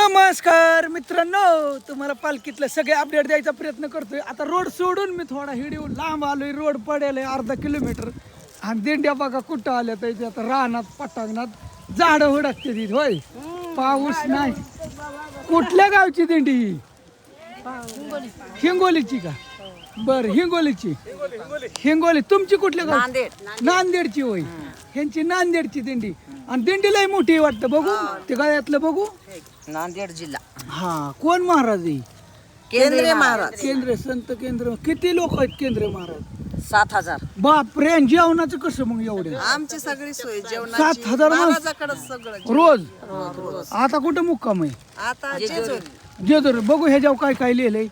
नमस्कार मित्रांनो, तुम्हाला पालखीतलं सगळे अपडेट द्यायचा प्रयत्न करतोय. आता रोड सोडून मी थोडा हिडिओ लांब आलोय. रोड पडेल अर्धा किलोमीटर आणि दिंड्या बघा कुठं आल्या तर आता रानात पटांगणात झाडं हुडकते तिथे. होय, पाऊस नाही. कुठल्या गावची दिंडी ही? हिंगोलीची का? बर, हिंगोलीची. हिंगोली तुमची कुठल्या गाव? नांदेडची. होय, ह्यांची नांदेडची दिंडी. आणि दिंडी लय मोठी वाटतं. बघू ते गळ्यातलं बघू. नांदेड जिल्हा. हा, कोण महाराज आहे? केंद्रीय महाराज. केंद्र संत केंद्र. किती लोक आहेत केंद्र महाराज? 7,000. बापरे, जेवणाचं कसं मग एवढे? आमची सगळी सोय जेवणाची 7,000 महाराजाकडे सगळं रोज. आता कुठं मुक्काम आहे? आता जेजूर. बघू ह्याच्यावर काय काय लिहिलंय.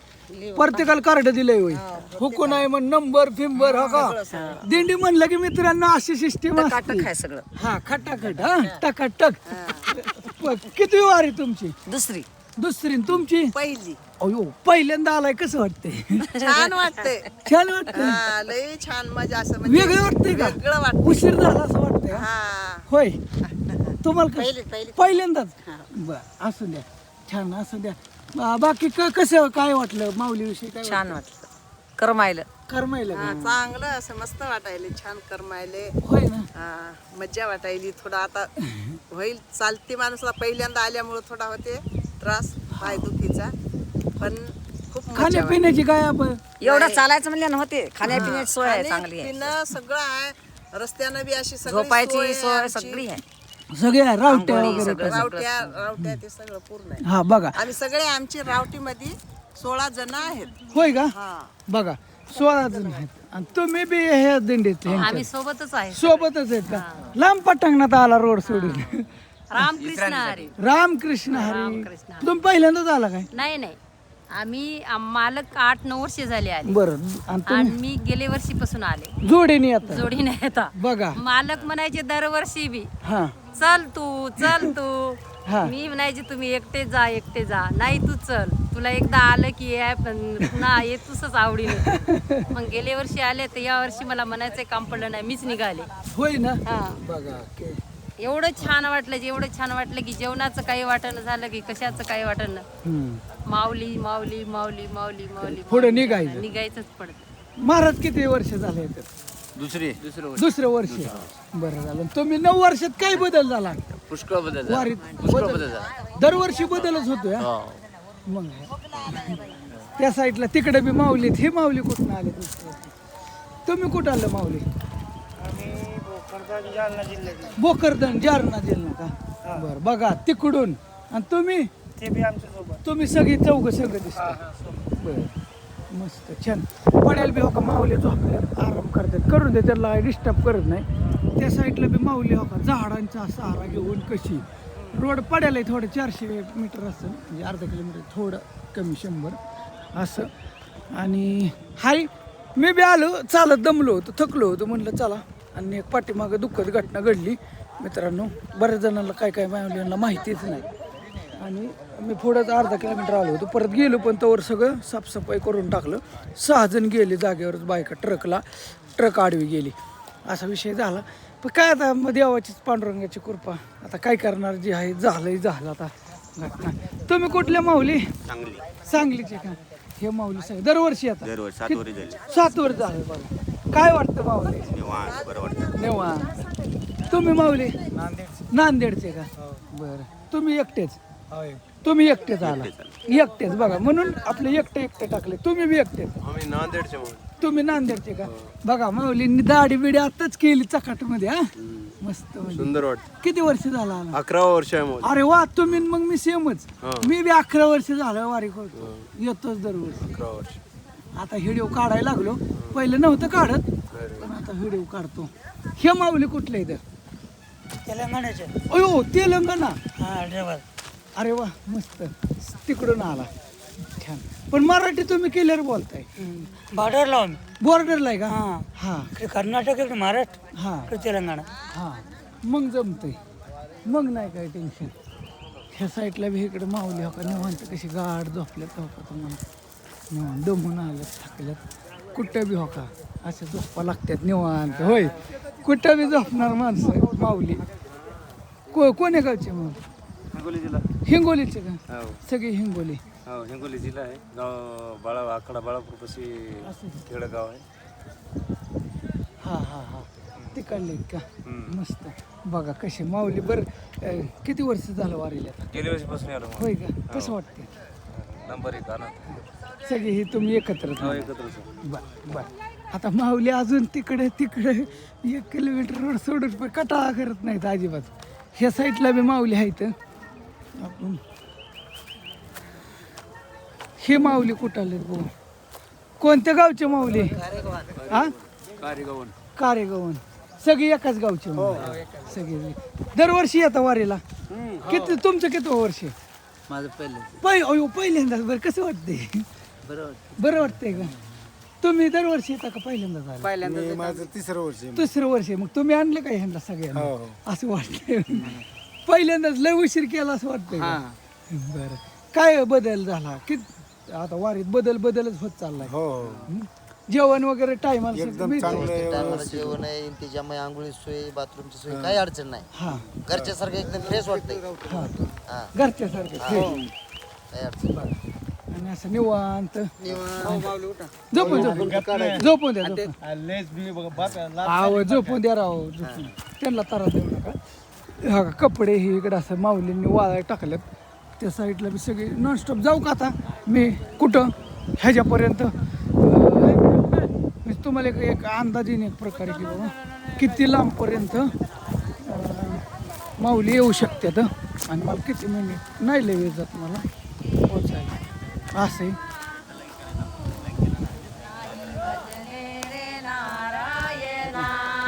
प्रत्येकाला कार्ड दिलंय. होय, हुकून आहे मग नंबर फिंबर. हा का, दिंडी म्हणलं की मित्रांनो अशी सिस्टीम काटक आहे सगळं. हा, खटाखट. हा, टकाटक. किती वारी तुमची? दुसरी. दुसरी. तुमची पहिली. अयो, पहिल्यांदा आलाय. कसं वाटतंय? छान वाटतंय. छान वाटतंय. लय छान. मजा असं म्हणजे वेगळं वाटतंय का? वेगळं वाटतं. उशीर झाला असं वाटतंय? हा. होय, तुम्हाला पहिली. पहिल्यांदाच? बर, असू द्या. छान, असू द्या. बाकी कसं काय वाटलं माऊलीविषयी? काय छान वाटलं. करमायलं. करमायला? चांगलं असं मस्त वाटायले. छान करमायले. होय ना. मज्जा वाटायली. थोडा आता होईल. चालती माणसाला पहिल्यांदा आल्यामुळे थोडा होते त्रास पायदुखीचा, पण खूप मजा खाण्यापिण्याची काय आपण एवढं चालायचं म्हणलं ना होते. खाण्यापिण्याची सोय आहे, चांगली आहे. पिणं सगळं आहे. रस्त्यानं बी अशी सगळी झोपायची सोय आमची. सगळी आहे. सगळे रावट्या आंघोळी वगैरे सगळं. रावट्या ते सगळं पूर्ण आहे. हा, बघा. आम्ही सगळे आमची रावटीमध्ये 16 जण आहेत. होय का? हा. बघा, 16 जण आहेत. आणि तुम्ही बी ह्या दिंडीत आम्ही सोबतच आहे. सोबतच आहेत का? लांब पटांगणात आला रोड सोडून. रामकृष्ण हरी. रामकृष्ण हरी. तुम्ही पहिल्यांदाच आला काय? नाही, आम्ही मालक 8-9 वर्ष झाले आले. बरं. आणि आणि मी गेले वर्षीपासून आले. जोडीने आता जोडी नाही आता. बघा. मालक म्हणायचे दरवर्षी बी हा, चल तू. हा. मी म्हणायचे तुम्ही एकटे जा. नाही, तू चल. तुला एकदा आलं की ये, पण पुन्हा येतूसच आवडीने. मग गेले वर्षी आले तर या वर्षी मला म्हणायचं काम पडलं नाही, मीच निघाले. होय ना. हा. बघा एवढं छान वाटलं की जेवणाचं काही वाटणं झालं की कशाचं काही वाटणं. माऊली पुढे निघायचं. निघायचंच पडतं. महाराज किती वर्ष झाले? दुसरं वर्ष. बरं झालं. तुम्ही 9 वर्षात काय बदल झाला? पुष्कळ बदल वारीत बदल झाला. दरवर्षी बदलच होतोय. हा? मग त्या साईडला तिकडे बी माऊलीत. हे माऊली कुठून आले? तुम्ही कुठं आलं माऊली? भोकरदन, जालना जिल्हा का? बरं, बघा तिकडून. आणि तुम्ही? तुम्ही सगळी सगळं दिसत. बरं, मस्त छान. पडेल बी हो का माऊली झोपले, आराम करतात. करून दे, त्याला डिस्टर्ब करत नाही. त्या साईडला बी माऊली हो का झाडांचा सहारा घेऊन कशी. रोड पडायला थोडं 400 मीटर असं, म्हणजे अर्धा किलोमीटर, थोडं कमी 100 असं. आणि हाय, मी बी आलो चालत, दमलो होतो, थकलो होतो. म्हटलं चला. आणि एक पाठीमागं दुःखद घटना घडली मित्रांनो. बऱ्याच जणांना काय माऊलींना माहितीच नाही. आणि मी पुढंच अर्धा किलोमीटर आलो होतो. परत गेलो, पण तोवर सगळं साफसफाई करून टाकलं. 6 जण गेले जागेवरच. बायका ट्रक आडवी गेली. असा विषय झाला. पण काय आता देवाचीच, पांडुरंगाची कृपा. आता काय करणार, जे आहे झालं आता घटना. तुम्ही कुठल्या माऊली? सांगलीचे का? हे माऊली सांग दरवर्षी आता 7 वर्ष झाले. बघा, काय वाटतं माऊली? निवांत. तुम्ही माऊली? नांदेडचे का? बरं. तुम्ही एकटेच आला? एकटेच. बघा, म्हणून आपले एकटे टाकले. तुम्ही बी एकटेच? तुम्ही नांदेडचे का? बघा, माऊलींनी दाढी बिडी आताच केली चकाटमध्ये. हा, मस्त. सुंदर वाटत. किती वर्ष झाला आला? 11 वर्ष आहे. अरे वा, तुम्ही मग मी सेमच. मी बी 11 वर्ष झालं वारी करतो. येतोच दरवर्षी. 11 वर्ष. आता व्हिडिओ काढायला लागलो. पहिलं नव्हतं काढत, पण आता व्हिडिओ काढतो. हे माऊली कुठलं इथं? तेलंगणाचे. अयो, तेलंगणा. ड्रायव्हर. अरे वा, मस्त. तिकडून आला. छान. पण मराठी तुम्ही क्लिअर बोलताय. बॉर्डर लावून. बॉर्डरला आहे का? हा. कर्नाटक, महाराष्ट्र, हा, तेलंगणा. हा. मग जमतंय. मग नाही काय टेन्शन. ह्या साईडला बी इकडे माऊली हो का निवांत कशी गाड झोपल्यात हो का तुम्हाला. निवांत दमून आल्यात, थकल्यात. कुठं बी हो का असे झोपा लागतात निवांत. होय, कुठं बी झोपणार माणसं. माऊली कोण्या गावचे? मग हिंगोली जिल्हा हिंगोलीचे का हो सगळी हिंगोली हो हिंगोली जिल्हा आहे गाव आकडा बाळापूरपाशी खेडगाव आहे हा हा हा तिकडले का मस्त बघा कसे माऊली बरं किती वर्ष झालं वारीला आता? गेल्या वर्षीपासून आलो मग होय का कसं वाटते नंबर 1 आनंद सगळी ही तुम्ही एकत्र हो एकत्रच आहे. बर बर आता माऊली अजून तिकडे 1 किलोमीटर रोड सोडून पण कटाळा करत नाहीत अजिबात ह्या साईडला बी माऊली आहेत आपण हे माऊली कुठं आले बघू कोणत्या गावचे माऊली हा कारेगवन सगळी एकाच गावची सगळी दरवर्षी येतात वारीला किती तुमचं किती वर्ष माझं पहिलं पहिल्यांदाच बरं कसं वाटतंय बरं वाटतंय का तुम्ही दरवर्षी येता का पहिल्यांदाच आले? पहिल्यांदा माझं 3रं वर्ष आहे. दुसरं वर्ष आहे. मग तुम्ही आणलं का ह्यांना सगळ्यांना असं वाटतंय पहिल्यांदाच लय उशीर केला असं वाटतंय का? बरं काय बदल झाला की आता वारीत बदलच होत चाललाय हो जेवण वगैरे टायमाला एकदम चांगलं टायमाला जेवण आहे इंतजाम आहे आंघोळी सोय बाथरूमची सोय काही अडचण नाही हा घरच्यासारखं एकदम फ्रेश वाटतंय हा हा घरच्यासारखं काही अडचण नाही. आणि असं निवांत निवांत. झोपून झोपून द्या आव झोपून द्या राव झोपून त्यांना तारा देऊ नका हा का, कपडे हे इकडे असं माऊलींनी वाळायला टाकल्यात त्या साईडला मी सगळे नॉनस्टॉप जाऊ का आता मी कुठं ह्याच्यापर्यंत मी तुम्हाला एक अंदाजीने एक प्रकारे की बाबा किती लांबपर्यंत माऊली येऊ शकतात आणि मला किती मिनिट नाही लय वेळ जात मला पोचायला असं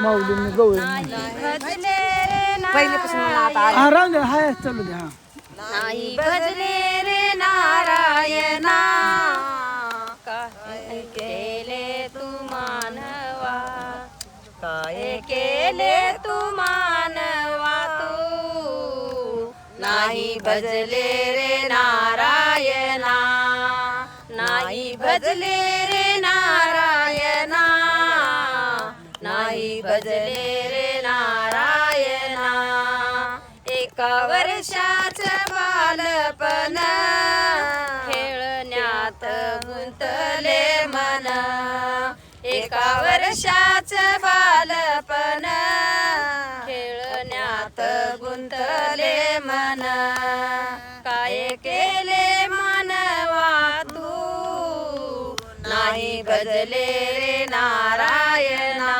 माऊलींनी गवळी पहिल्यापासून आराम द्या हाय चालू द्या हा नाही भजले रे नारायणा काय केले तू मानवा काय केले तू मानवा तू नाही भजले रे नारायणा नाही भजले रे नारायणा नाही भजले रे नारायणा एका वर्षाचं बालपण खेळण्यात गुंतले मन एका वर्षाचं बालपण खेळण्यात गुंतले मन काय केले मानवा तू नाही भजले रे नारायणा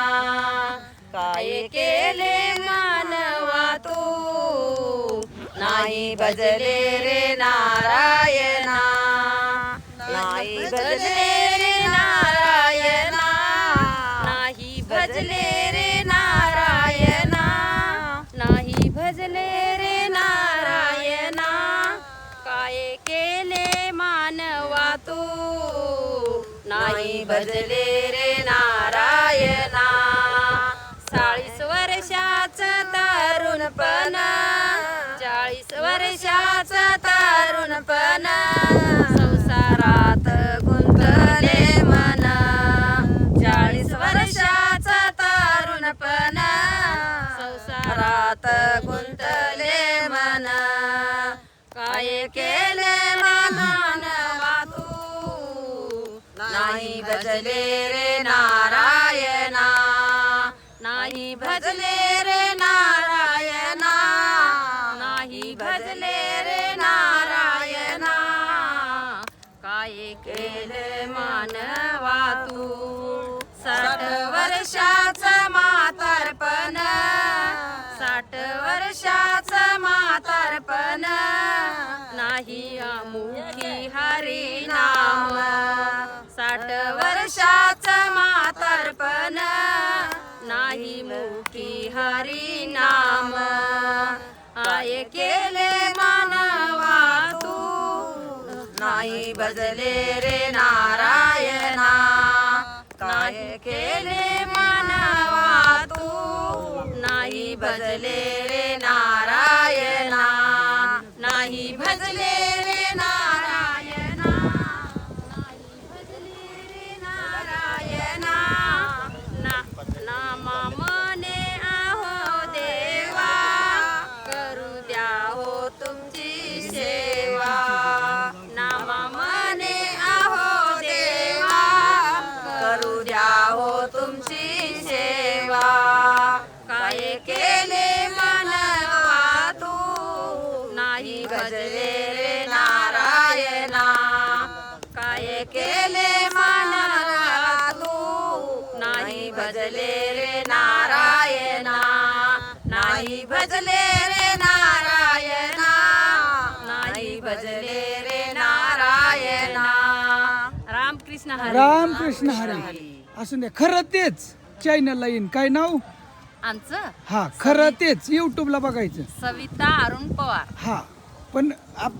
काय केले मानवा तू नाही भजले रे नारायणा नाही भजले रे नारायणा नाही भजले रे नारायणा नाही भजले रे नारायणा काय केले मानवा तू नाही भजले रे नारायणा 40 वर्षाचं तरुणपण 40 वर्षाचं तरुणपण संसारात गुंतले मन 40 वर्षाचं तरुणपण संसारात गुंतले मन काय केले मानवा तू नाही भजले रे नारायणा नाही भजले रे नारायणा नाही भजले रे नारायणा काय केले मानवा तू 60 वर्षाचं म्हातारपण 60 वर्षाचं म्हातारपण नाही अमुखी हरी नाम 60 वर्षाचं म्हातारपण नाही मुखी हरी नाम आय केले मानवा तू नाही भजले रे नारायणा काय केले मानवा तू नाही भजले रे नारायणा नाही भजले रे नारायणा नाही भजले रे नारायणा नामा मने आहो देवा करू द्या हो तुमची भजले रे नारायणा. रामकृष्ण हरी. रामकृष्ण हरी. असं नाही, खरं तेच चॅनलला येईन. काय नाव? आमचं हा खरं तेच युट्यूबला बघायचं. सविता अरुण पवार. हा पण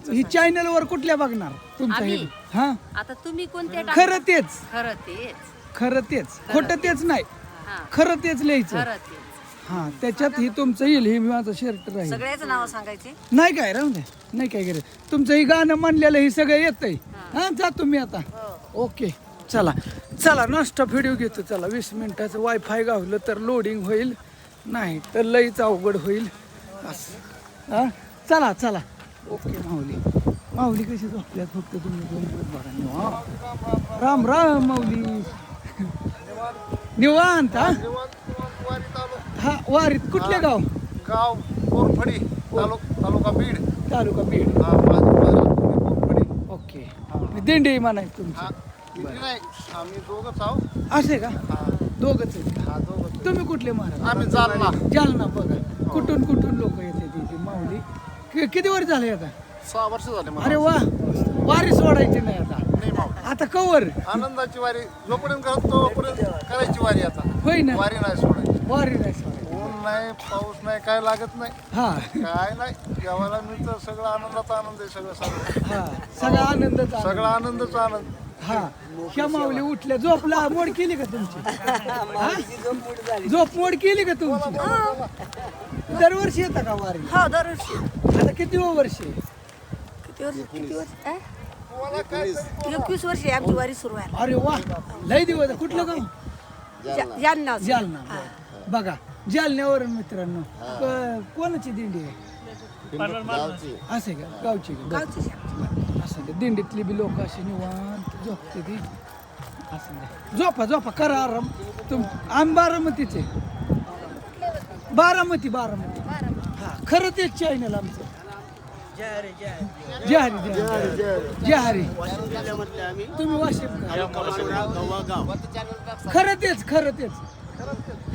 ही चॅनल वर कुठल्या बघणार तुमचं हे? आम्ही? हा आता तुम्ही कोणते खरं तेच, खरं तेच. खरं तेच, खोटं तेच नाही, हा खरं तेच लिहायचं. खरं तेच. हा त्याच्यात ही तुमचं येईल, हे माझं शर्ट राहील. सगळ्याच नाव सांगायचे. नाही काय राहू दे, नाही काय करत. तुमचं ही गाणं म्हणलेलं हे सगळं येतंय. हा जातो मी आता. ओके चला चला नाश्ता व्हिडिओ घेतो. चला 20 मिनिटाचं वायफाय गावलं तर लोडिंग होईल, नाही तर लईच अवघड होईल असं. हा चला चला. ओके माऊली. माऊली कशी झोपल्यात फक्त तुम्ही दोन दिवस बघा. निवांत. राम राम माऊली. निवांत. हा वारीत कुठले गाव? गाव कोरफडी, तालुका बीड. तालुका बीड. कोरफडी. ओके दिंडी म्हणायची तुमची. नाही आम्ही दोघंच आहोत. असे का? दोघच आहेत का? हा दोघंच. तुम्ही कुठले महाराज? आम्ही जालना. जालना. बघा कुठून कुठून लोक येते तिथे. माऊली किती वर्ष झाले आता? 6 वर्ष झाले मला. अरे वा, वारी सोडायची नाही आता. नाही माव. आता कवर आनंदाची वारी जोपर्यंत करत तोपर्यंत करायची वारी. आता होय ना, वारी नाही सोडायची. वारी नाही सोडायची. ऊन नाही, पाऊस नाही, काय लागत नाही, हा काय नाही. देवाला मिळतं सगळं, आनंदाचा आनंद आहे सगळं. सगळं हा सगळा आनंदच आनंद. सगळा आनंदचा आनंद. हा ह्या माऊली उठल्या. झोपला मोड केली का तुमची? हा? झोप मोड केली का तुमची? दरवर्षी येतं का वारी? हो दरवर्षी. आता किती वर्ष आहे? किती वर्ष? 21 वर्षी आमची वारी सुरू आहे. अरे वा, लय दिवस. कुठलं गाव? जालना. जालना. बघा जालन्यावरून मित्रांनो कोणाची दिंडी आहे? असे का गावची का? असं ते दिंडीतली बी लोक असे निवांत झोपते ती. असं नाही, झोपा झोपा करा आराम. आम्ही बारामतीचे. बारामती. हा खरं तेच चॅनल आमचं. जहारी. जहारी. तुम्ही वाशिम का? खरं तेच.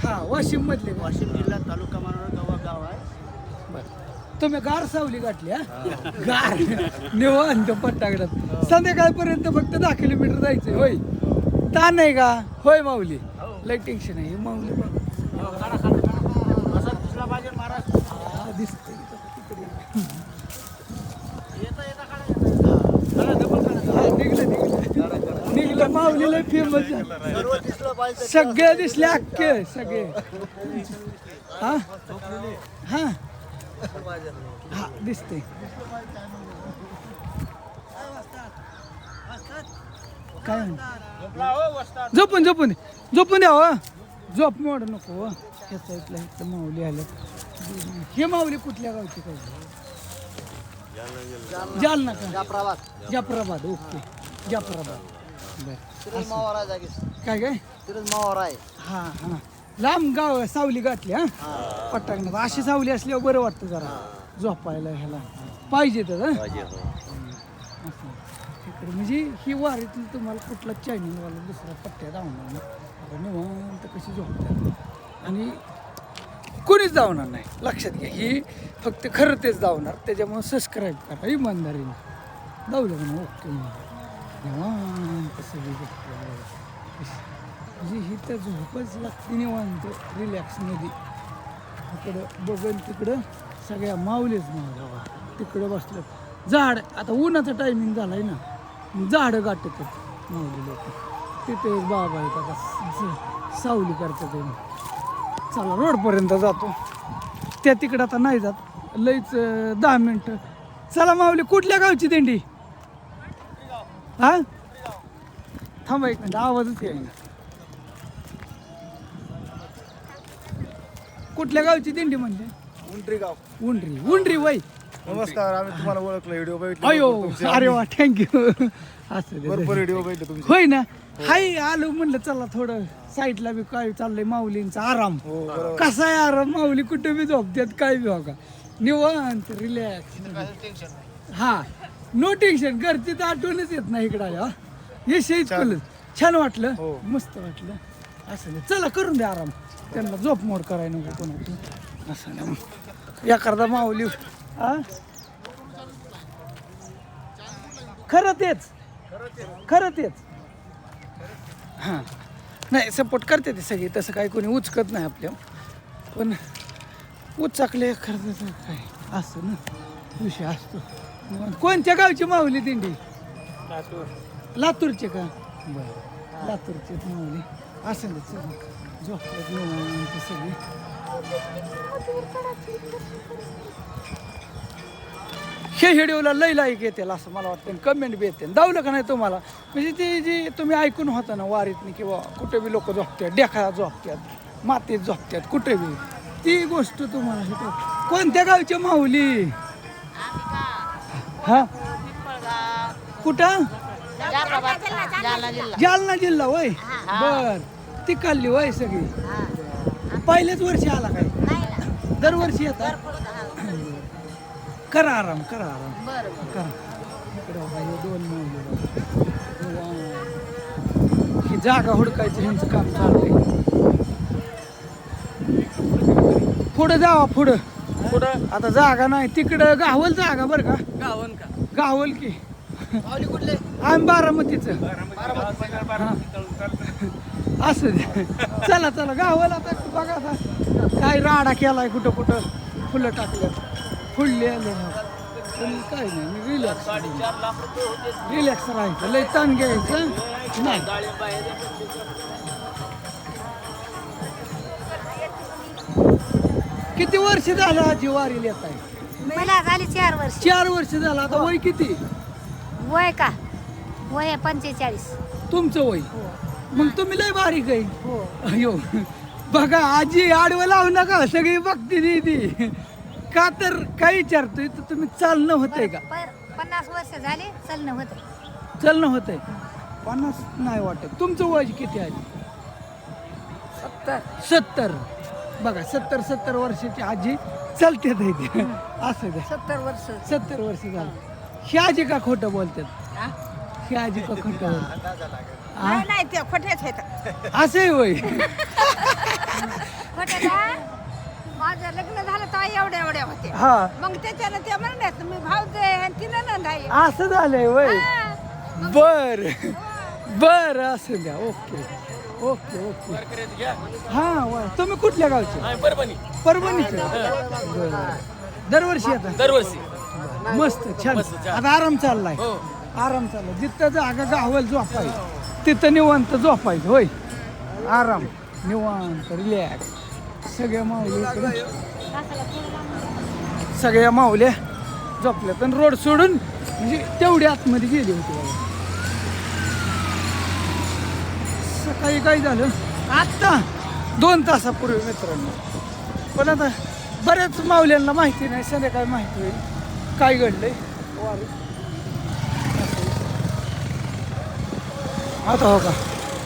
हा वाशिम मधले. वाशिम जिल्हा तालुका मानोरा गाव आहे. तुम्ही गार सावली गाठली. हा गार निवांत पट्टागडात. संध्याकाळपर्यंत फक्त 10 किलोमीटर जायचंय. होय ताण आहे का? होय माऊली लय टेन्शन आहे माऊली. दिसतंय निघलं माऊलीला फेमस. सगळे दिसले अख्खे सगळे. हा हा हा दिसते. काय झोपून द्या हो. झोप मोड नको. ह्याचा इथलं माऊली आलं. हे माऊली कुठल्या गावची? काय जालना का? जाफराबाद. ओके जाफराबाद. बरं मावार आहे जागेस. काय तिथंच मावार आहे. हा हा लांब गाव सावली गाठली. हा पट्टांगणात अशी सावली असल्यावर बरं वाटतं जरा झोपायला. ह्याला पाहिजे तर. इकडे म्हणजे ही वारीतली तुम्हाला कुठला चॅनलवाला दुसरा पट्ट्या धावणार नाही. निवांत कशी झोपतात आणि कोणीच धावणार नाही. लक्षात घ्या, ही फक्त खरं तेच धावणार. त्याच्यामुळे सबस्क्राईब करा इमानदारीने. धावलं का ना? ओके निवांत सगळी म्हणजे ही तर झोपच लागते निवांत रिलॅक्समध्ये. इकडं बघन तिकडं सगळ्या माऊलीच मावल्या. तिकडं बसलं झाड. आता उन्हाचा टायमिंग झालाय ना, झाडं गाठतात माऊली लोक. तिथे एक बाबा आहेत आता सावली करतात. चला रोडपर्यंत जातो. त्या तिकडं आता नाही जात, लईच 10 मिनटं. चला माऊली कुठल्या गावची दिंडी? हा थांबा एक मिनिट, आवाजच येईना. कुठल्या गावची दिंडी म्हणजे? उंटरी गाव. उंडरी वय. नमस्कार. आम्ही तुम्हाला ओळखलं, व्हिडिओ बघितले. अयो अरे वा थँक्यू. असं भरपूर दे. व्हिडिओ बघितले तुमचे. होय ना. हाय आलो म्हणलं चला थोडं साईडला बी काय चाललंय माऊलींचा आराम. हो बरोबर. कसा आहे आराम? माऊली कुठे बी झोपतात काय बी हो का, निवांत रिलॅक्स. हा नो टेन्शन. घरची तर आठवणच येत नाही इकडं. हा हे छान वाटलं. हो. मस्त वाटलं. असं नाही, चला करून द्या आराम. त्यांना झोप मोड करायला नको कोणाची. असं नाही एखादा माऊली. हा खरं तेच हां नाही सपोर्ट करते ते सगळे तसं काही कोणी उचकत नाही आपल्या पण उचाकले खरं तर काय असं ना विषय असतो मग कोणत्या गावची माऊली दिंडी लातूरचे का बरं लातूरचे माऊली असं झोपल्यात निवांत सगळी हे व्हिडिओला लई लाईक येतील असं मला वाटतं कमेंट बी येते दावलं का नाही तुम्हाला म्हणजे ती जी तुम्ही ऐकून होता ना वारीतनी किंवा कुठे बी लोक झोपतात डेखा झोपतात मातीत झोपतात कुठे बी ती गोष्ट तुम्हाला शिकव कोणत्या गावच्या माऊली हा कुठं जालना जिल्हा वय बर ती काढली वय सगळी पहिल्याच वर्षी आला काय दरवर्षी येतात करा आराम करा करा इकडे बघा, हे दोन माऊली ही जागा हुडकायचं ह्यांचं काम चाललंय पुढं जावा पुढं आता जागा नाही तिकडं गावल जागा बरं का गावल की आम्ही बारामतीचं असं दे. चला चला गावाला आता बघा आता काय राडा केलाय कुठं कुठं फुलं टाकल्यात फुलले आले पण काय नाही रिलॅक्स राहायचं लय ताण घ्यायचं नाही किती वर्ष झालं आजी वारीला येत आहे मला झाली 4 वर्ष 4 वर्ष झालं आता वय किती वय का वय आहे 45. तुमचं वय मग तुम्ही लय बारीक आहे हो अयो बघा आजी आडवं लावू नका सगळी बघती दीदी का तर काय विचारतोय तर तुम्ही चालणं होतंय का 50 वर्ष झाले चालणं होतं चालणं होतंय 50 नाही वाटत तुमचं वय किती आहे 70 बघा 70 वर्षाची आजी चालते इथे असं द्या 70 वर्ष झालं ही आजी का खोटं बोलतात ही आजी का खोटं बोलतात नाही ते खोटेच आहेत असंही होय माझं लग्न झालं तर एवढ्या होते हा मग त्याच्यानं ते म्हणण्यात मी भाव तिनं नंद आहे असं झालंय वय बर बर असं द्या ओके ओके ओके हा वा तुम्ही कुठल्या गावचे परभणीचे बरं. दरवर्षी येतात दरवर्षी मस्त छान आता आराम चाललाय आराम चाललाय जिथं जागा गावल झोपायचं तिथं निवांत झोपायचं होय आराम निवांत रिलॅक्स सगळ्या माऊली सगळ्या माऊल्या झोपल्या पण रोड सोडून म्हणजे तेवढी आतमध्ये गेली होती बाबा सकाळी काय झालं आत्ता 2 तासापूर्वी मित्रांनो पण आता बऱ्याच माऊल्यांना माहिती नाही संध्याकाळी माहिती होईल काय घडलंय वारी आता हो का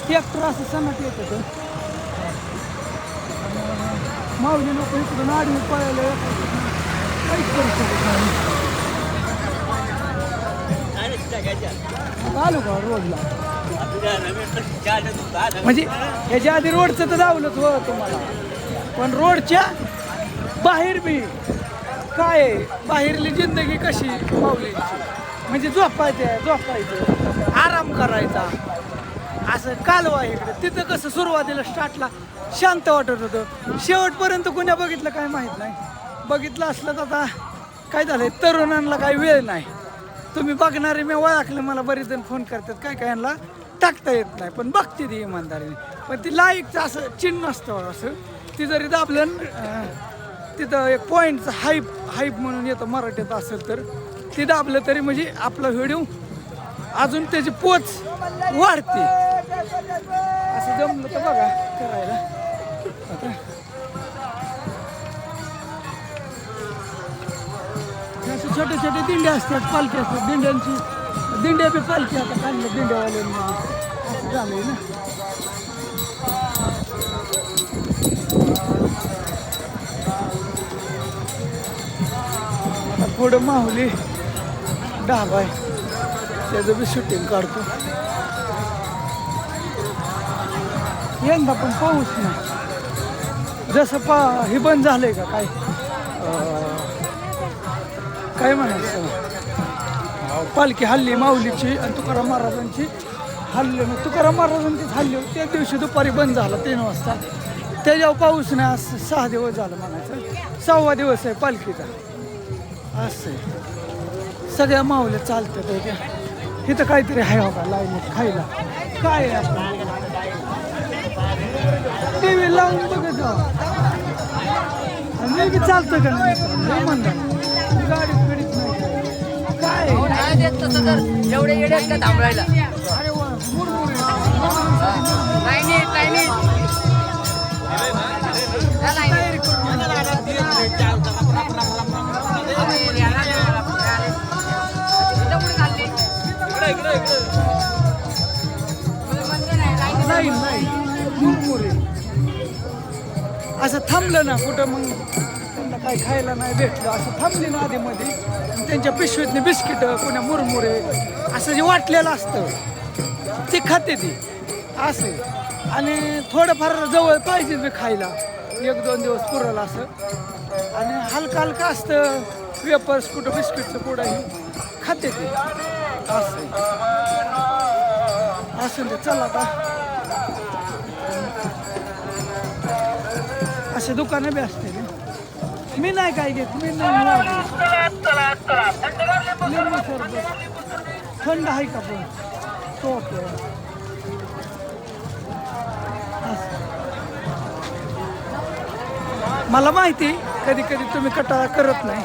ट्रॅक्टर असं सणात येत होतं माऊली लोक इकडून आडवी पळायला काहीच करू शकत नाही आलो का रोडला म्हणजे ह्याच्या आधी रोडचं तर धावलंच हो तुम्हाला पण रोडच्या बाहेर बी काय आहे, बाहेरली जिंदगी कशी माऊलींची म्हणजे झोपायचं आराम करायचा असं कालवा इकडे तिथं कसं सुरुवातीला स्टार्टला शांत वाटत होतं शेवटपर्यंत कोण्या बघितलं काय माहीत नाही बघितलं असलं तर आता काय झालंय तरुणांना काही वेळ नाही तुम्ही बघणारे मी ओळखलं मला बरेच जण फोन करतात काय काय यांना टाकता येत नाही पण बघते ती इमानदारीने पण ती लाईकचं असं चिन्ह असतं असं ती जरी दाबलं तिथं एक पॉईंटचं हाईप म्हणून येतं मराठीत असेल तर ती दाबलं तरी म्हणजे आपला व्हिडिओ अजून त्याची पोच वाढते असं जमलं तर बघा करायला आता असे छोटे छोटे दिंडे असतात पालखी असतात दिंड्या बी पालखी आता काढल्या दिंड्यावाल्यांनी असं झालंय ना आता पुढं माहुली ढाबा आहे त्याचं बी शूटिंग काढतो यंदा पण पाऊस नाही जसं हे बंद झालंय का काय म्हणायचं पालखी हल्ली माऊलीची आणि तुकाराम महाराजांची हल्ली तुकाराम महाराजांचीच हल्ली होती. त्या दिवशी दुपारी बंद झाला 3 वाजता. त्याच्यावर पाऊस नाही. आज 6 दिवस झालं म्हणायचं. 6वा दिवस आहे पालखीचा. असं आहे. सगळ्या माऊल्या चालतात त्या. इथं काहीतरी आहे बघा लाईनीत खायला. काय आहे आपलं टी व्ही लावून बघत जाऊ. मी बी चालतो का नाही म्हणतात गाडीत बिडीत नाही. काय एवढे येडे का थांबवायला अरे वा मुरमुरे. तयारी करून नाही नाही मुरमुरे. असं थांबलं ना कुठं मग त्यांना काय खायला नाही भेटलं असं थांबली ना आधीमध्ये त्यांच्या पिशवीतले बिस्किट पुन्हा मुरमुरे असं जे वाटलेलं असतं ते खाते ती असं. आणि थोडंफार जवळ पाहिजे मी खायला 1-2 दिवस पुरवलं असं. आणि हलका हलका असतं वेपर्स कुठं बिस्किटचं पुढंही खाते ती असं. असं ते चला आता असे दुकानं बी असते रे. मी नाही काय घेत. मी नाही लिंबू सरबत थंड आहे का पण तो मला माहिती कधी कधी तुम्ही कटाळा करत नाही.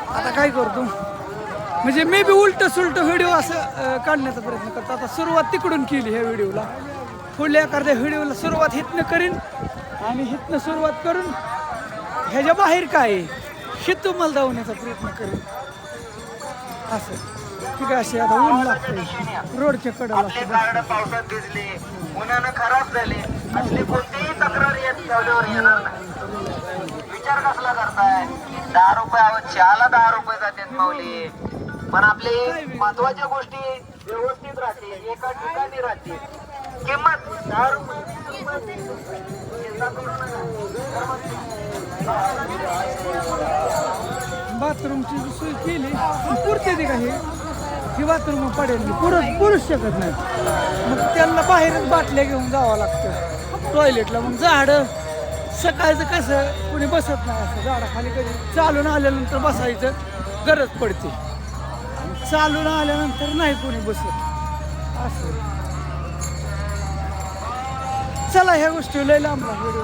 आता काय करतो म्हणजे मी बी उलट सुलट व्हिडिओ असं काढण्याचा प्रयत्न करतो. आता सुरुवात तिकडून केली ह्या व्हिडिओला. पुढल्या एखाद्या व्हिडिओला सुरुवात हितनं करीन आणि हितनं सुरुवात करून ह्याच्या बाहेर काय हे तुम्हाला धावण्याचा प्रयत्न करेन असं. ठीक आहे. असे आता ऊन लागतंय रोडच्या कडेला पावसात भिजले उन्हानं खराब झाले असली कोणतीही तक्रार येणार नाही. विचार कसला करताय? 10 रुपये चहाला 10 रुपये जातात माऊली. पण आपले महत्वाच्या गोष्टी व्यवस्थित राहते एका ठिकाणी राहते. किंमत 10 रुपये. बाथरूमची सोय केली पुरते ती काही ही बाथरूम पडेल पुरूच शकत नाही. मग त्यांना बाहेरच बाटल्या घेऊन जावं लागतं टॉयलेटला. मग झाडं सकाळचं कसं कोणी बसत नाही असं झाडाखाली कधी चालून आल्यानंतर बसायचं गरज पडते. चालून आल्यानंतर नाही कोणी बसत असं. चला ह्या गोष्टी लय लांब व्हिडिओ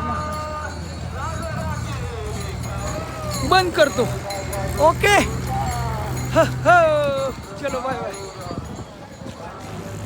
बंद करतो. ओके. चलो बाय बाय.